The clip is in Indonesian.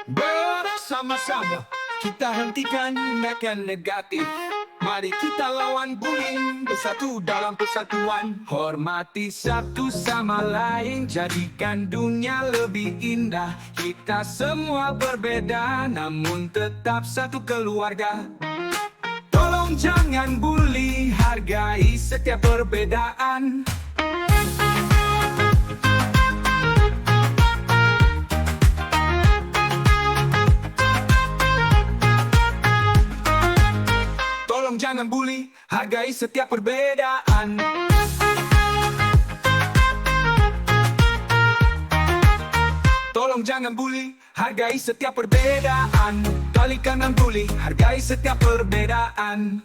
Bersama-sama kita hentikan tindakan negatif. Mari kita lawan bullying, bersatu dalam persatuan. Hormati satu sama lain, jadikan dunia lebih indah. Kita semua berbeda, namun tetap satu keluarga. Tolong jangan bully, hargai setiap perbedaan. Tolong jangan bully, hargai setiap perbedaan. Tolong jangan bully, hargai setiap perbedaan. Kali kanan bully, hargai setiap perbedaan.